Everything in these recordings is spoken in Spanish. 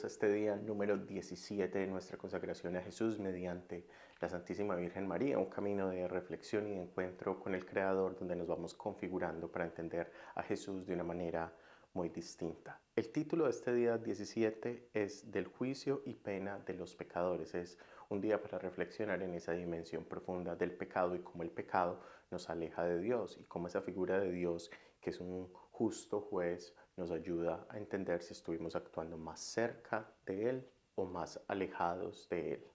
bienvenidos a este día número 17 de nuestra consagración a Jesús mediante la Santísima Virgen María, un camino de reflexión y de encuentro con el Creador donde nos vamos configurando para entender a Jesús de una manera muy distinta. El título de este día 17 es Del juicio y pena de los pecadores. Es un día para reflexionar en esa dimensión profunda del pecado y cómo el pecado nos aleja de Dios y cómo esa figura de Dios, que es un justo juez, nos ayuda a entender si estuvimos actuando más cerca de Él o más alejados de Él.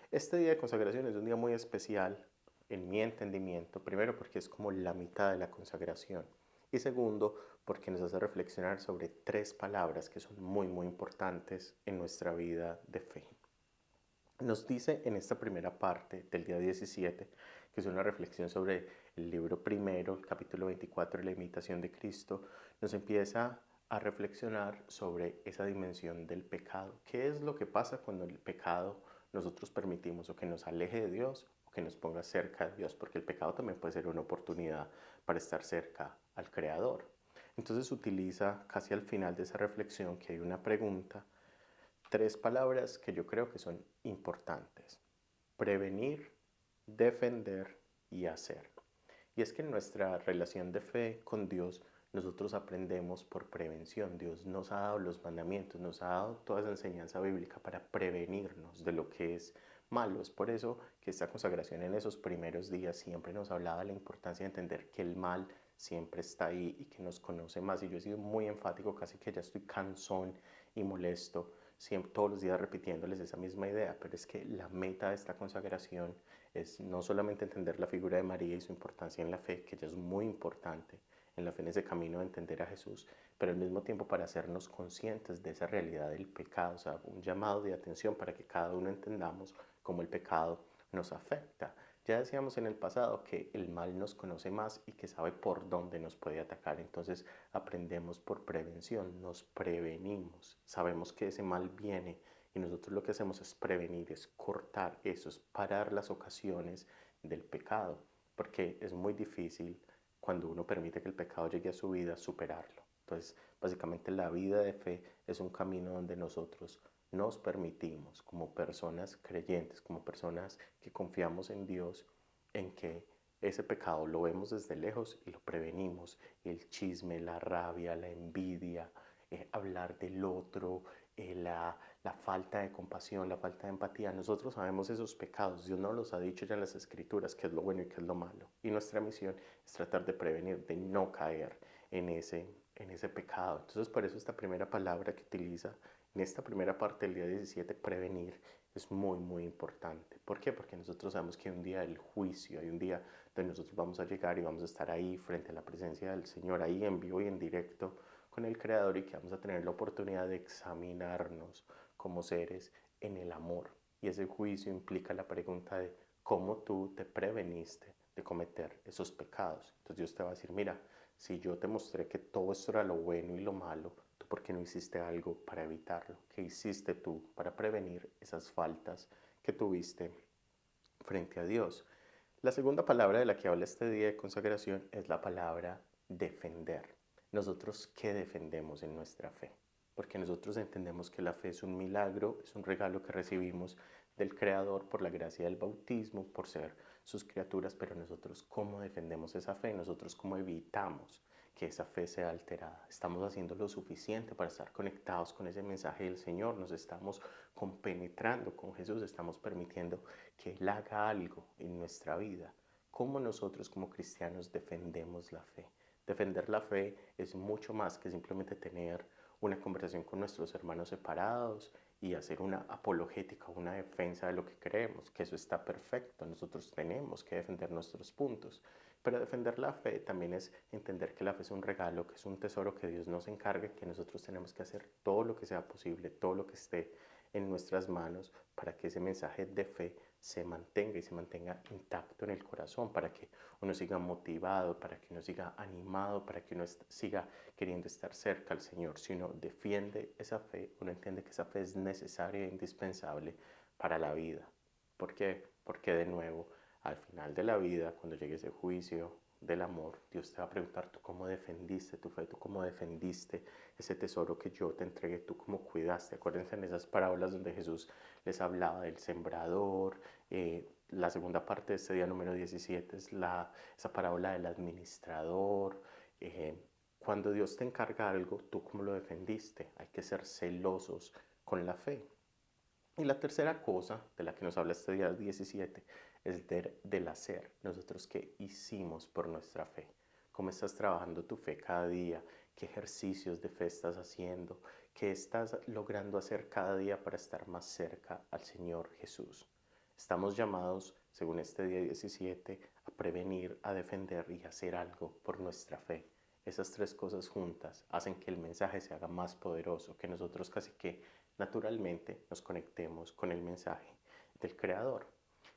Este día de consagración es un día muy especial en mi entendimiento, primero porque es como la mitad de la consagración y segundo porque nos hace reflexionar sobre tres palabras que son muy importantes en nuestra vida de fe. Nos dice en esta primera parte del día 17, que es una reflexión sobre el libro primero, el capítulo 24 de la imitación de Cristo, nos empieza a reflexionar sobre esa dimensión del pecado. ¿Qué es lo que pasa cuando el pecado nosotros permitimos o que nos aleje de Dios o que nos ponga cerca de Dios? Porque el pecado también puede ser una oportunidad para estar cerca al Creador. Entonces utiliza casi al final de esa reflexión que hay una pregunta, tres palabras que yo creo que son importantes: prevenir, defender y hacer. Y es que en nuestra relación de fe con Dios, nosotros aprendemos por prevención. Dios nos ha dado los mandamientos, nos ha dado toda esa enseñanza bíblica para prevenirnos de lo que es malo. Es por eso que esta consagración en esos primeros días siempre nos hablaba de la importancia de entender que el mal siempre está ahí y que nos conoce más. Y yo he sido muy enfático, casi que ya estoy cansón y molesto, siempre, todos los días repitiéndoles esa misma idea, pero es que la meta de esta consagración es no solamente entender la figura de María y su importancia en la fe, que ya es muy importante en la fe, en ese camino de entender a Jesús, pero al mismo tiempo para hacernos conscientes de esa realidad del pecado, o sea, un llamado de atención para que cada uno entendamos cómo el pecado nos afecta. Ya decíamos en el pasado que el mal nos conoce más y que sabe por dónde nos puede atacar, entonces aprendemos por prevención, nos prevenimos, sabemos que ese mal viene y nosotros lo que hacemos es prevenir, es cortar eso, es parar las ocasiones del pecado, porque es muy difícil cuando uno permite que el pecado llegue a su vida superarlo. Entonces, básicamente la vida de fe es un camino donde nosotros nos permitimos como personas creyentes, como personas que confiamos en Dios, en que ese pecado lo vemos desde lejos y lo prevenimos. El chisme, la rabia, la envidia, hablar del otro, la falta de compasión, la falta de empatía. Nosotros sabemos esos pecados. Dios nos los ha dicho ya en las Escrituras, qué es lo bueno y qué es lo malo. Y nuestra misión es tratar de prevenir, de no caer en ese pecado. Entonces, por eso esta primera palabra que utiliza en esta primera parte del día 17, prevenir, es muy importante. ¿Por qué? Porque nosotros sabemos que hay un día del juicio, hay un día donde nosotros vamos a llegar y vamos a estar ahí frente a la presencia del Señor, ahí en vivo y en directo con el Creador, y que vamos a tener la oportunidad de examinarnos como seres en el amor. Y ese juicio implica la pregunta de cómo tú te preveniste de cometer esos pecados. Entonces Dios te va a decir, mira, si yo te mostré que todo esto era lo bueno y lo malo, ¿tú por qué no hiciste algo para evitarlo? ¿Qué hiciste tú para prevenir esas faltas que tuviste frente a Dios? La segunda palabra de la que habla este día de consagración es la palabra defender. Nosotros, ¿qué defendemos en nuestra fe? Porque nosotros entendemos que la fe es un milagro, es un regalo que recibimos del Creador por la gracia del bautismo, por ser sus criaturas, pero nosotros, ¿cómo defendemos esa fe? Nosotros, ¿cómo evitamos que esa fe sea alterada? ¿Estamos haciendo lo suficiente para estar conectados con ese mensaje del Señor? ¿Nos estamos compenetrando con Jesús? ¿Estamos permitiendo que Él haga algo en nuestra vida? ¿Cómo nosotros como cristianos defendemos la fe? Defender la fe es mucho más que simplemente tener una conversación con nuestros hermanos separados y hacer una apologética, una defensa de lo que creemos, que eso está perfecto. Nosotros tenemos que defender nuestros puntos. Pero defender la fe también es entender que la fe es un regalo, que es un tesoro que Dios nos encarga, que nosotros tenemos que hacer todo lo que sea posible, todo lo que esté en nuestras manos para que ese mensaje de fe se mantenga y se mantenga intacto en el corazón, para que uno siga motivado, para que uno siga animado, para que uno siga queriendo estar cerca al Señor. Si uno defiende esa fe, uno entiende que esa fe es necesaria e indispensable para la vida. ¿Por qué? Porque de nuevo al final de la vida, cuando llegue ese juicio del amor, Dios te va a preguntar tú cómo defendiste tu fe, tú cómo defendiste ese tesoro que yo te entregué, tú cómo cuidaste. Acuérdense en esas parábolas donde Jesús les hablaba del sembrador. La segunda parte de este día número 17 es esa parábola del administrador. Cuando Dios te encarga algo, tú cómo lo defendiste. Hay que ser celosos con la fe. Y la tercera cosa de la que nos habla este día 17 es del hacer. Nosotros qué hicimos por nuestra fe. ¿Cómo estás trabajando tu fe cada día? ¿Qué ejercicios de fe estás haciendo? ¿Qué estás logrando hacer cada día para estar más cerca al Señor Jesús? Estamos llamados, según este día 17, a prevenir, a defender y a hacer algo por nuestra fe. Esas tres cosas juntas hacen que el mensaje se haga más poderoso, que nosotros casi que naturalmente nos conectemos con el mensaje del Creador.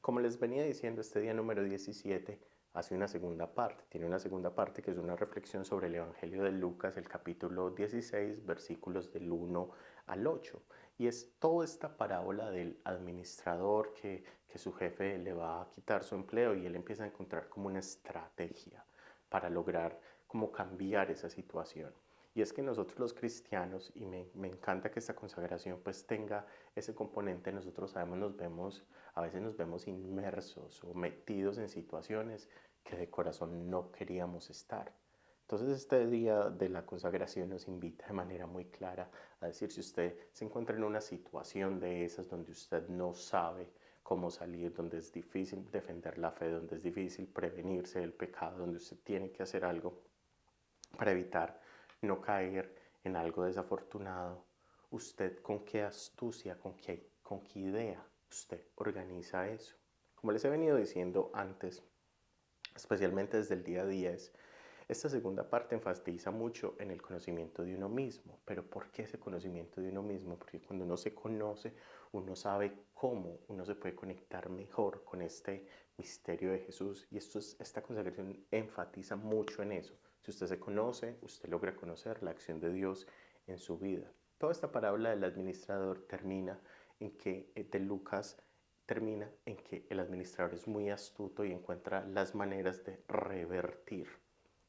Como les venía diciendo, este día número 17 hace una segunda parte. Tiene una segunda parte que es una reflexión sobre el Evangelio de Lucas, el capítulo 16, versículos del 1 al 8. Y es toda esta parábola del administrador que su jefe le va a quitar su empleo y él empieza a encontrar como una estrategia para lograr como cambiar esa situación. Y es que nosotros los cristianos, y me encanta que esta consagración pues tenga ese componente, nosotros sabemos, a veces nos vemos inmersos o metidos en situaciones que de corazón no queríamos estar. Entonces este día de la consagración nos invita de manera muy clara a decir, si usted se encuentra en una situación de esas donde usted no sabe cómo salir, donde es difícil defender la fe, donde es difícil prevenirse del pecado, donde usted tiene que hacer algo para evitar no caer en algo desafortunado, usted con qué astucia, con qué idea usted organiza eso. Como les he venido diciendo antes, especialmente desde el día 10, esta segunda parte enfatiza mucho en el conocimiento de uno mismo. Pero ¿por qué ese conocimiento de uno mismo? Porque cuando uno se conoce, uno sabe cómo uno se puede conectar mejor con este misterio de Jesús. Y esta consagración enfatiza mucho en eso. Si usted se conoce, usted logra conocer la acción de Dios en su vida. Toda esta parábola del administrador termina en que, de Lucas, termina en que el administrador es muy astuto y encuentra las maneras de revertir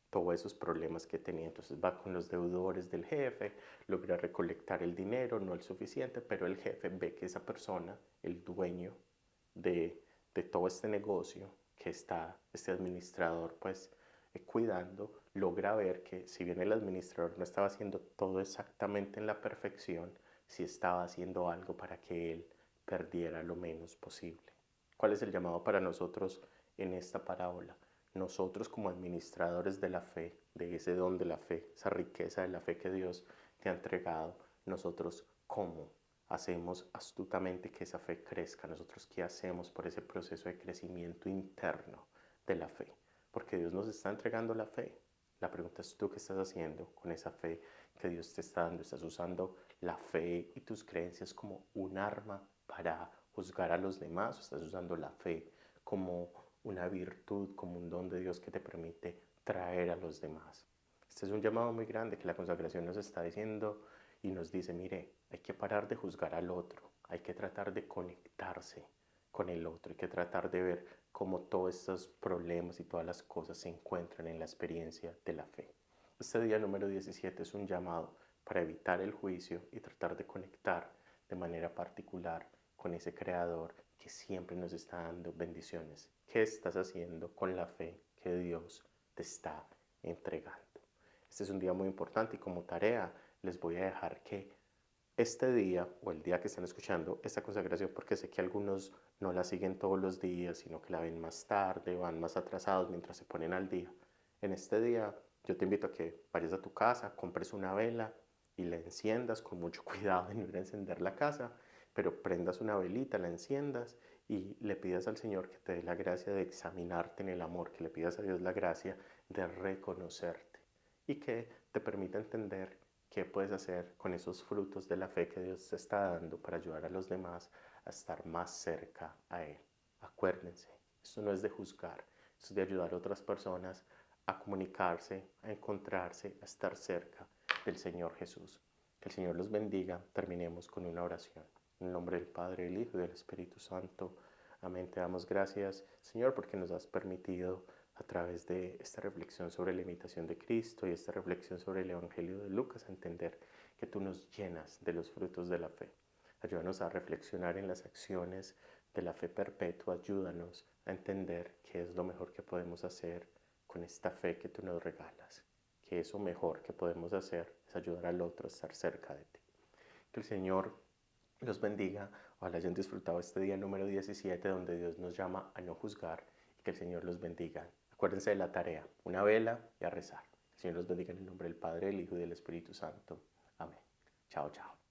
todos esos problemas que tenía. Entonces va con los deudores del jefe, logra recolectar el dinero, no el suficiente, pero el jefe ve que esa persona, el dueño de todo este negocio que está este administrador pues cuidando, logra ver que si bien el administrador no estaba haciendo todo exactamente en la perfección, sí estaba haciendo algo para que él perdiera lo menos posible. ¿Cuál es el llamado para nosotros en esta parábola? Nosotros como administradores de la fe, de ese don de la fe, esa riqueza de la fe que Dios te ha entregado, nosotros cómo hacemos astutamente que esa fe crezca, nosotros qué hacemos por ese proceso de crecimiento interno de la fe, porque Dios nos está entregando la fe. La pregunta es tú qué estás haciendo con esa fe que Dios te está dando. ¿Estás usando la fe y tus creencias como un arma para juzgar a los demás o estás usando la fe como una virtud, como un don de Dios que te permite traer a los demás? Este es un llamado muy grande que la consagración nos está diciendo y nos dice, mire, hay que parar de juzgar al otro, hay que tratar de conectarse con el otro, hay que tratar de ver cómo todos estos problemas y todas las cosas se encuentran en la experiencia de la fe. Este día número 17 es un llamado para evitar el juicio y tratar de conectar de manera particular con ese Creador que siempre nos está dando bendiciones. ¿Qué estás haciendo con la fe que Dios te está entregando? Este es un día muy importante y como tarea les voy a dejar que este día o el día que están escuchando esta consagración, porque sé que algunos no la siguen todos los días, sino que la ven más tarde, van más atrasados mientras se ponen al día. En este día yo te invito a que vayas a tu casa, compres una vela y la enciendas con mucho cuidado de no ir a encender la casa, pero prendas una velita, la enciendas y le pidas al Señor que te dé la gracia de examinarte en el amor, que le pidas a Dios la gracia de reconocerte y que te permita entender qué puedes hacer con esos frutos de la fe que Dios te está dando para ayudar a los demás a estar más cerca a Él. Acuérdense, esto no es de juzgar, esto es de ayudar a otras personas a comunicarse, a encontrarse, a estar cerca del Señor Jesús. Que el Señor los bendiga. Terminemos con una oración. En el nombre del Padre, del Hijo y del Espíritu Santo. Amén. Te damos gracias, Señor, porque nos has permitido a través de esta reflexión sobre la imitación de Cristo y esta reflexión sobre el Evangelio de Lucas entender que tú nos llenas de los frutos de la fe. Ayúdanos a reflexionar en las acciones de la fe perpetua. Ayúdanos a entender qué es lo mejor que podemos hacer con esta fe que tú nos regalas. Que eso mejor que podemos hacer es ayudar al otro a estar cerca de ti. Que el Señor los bendiga. Ojalá hayan disfrutado este día número 17 donde Dios nos llama a no juzgar y que el Señor los bendiga. Acuérdense de la tarea, una vela y a rezar. El Señor los bendiga en el nombre del Padre, del Hijo y del Espíritu Santo. Amén. Chao, chao.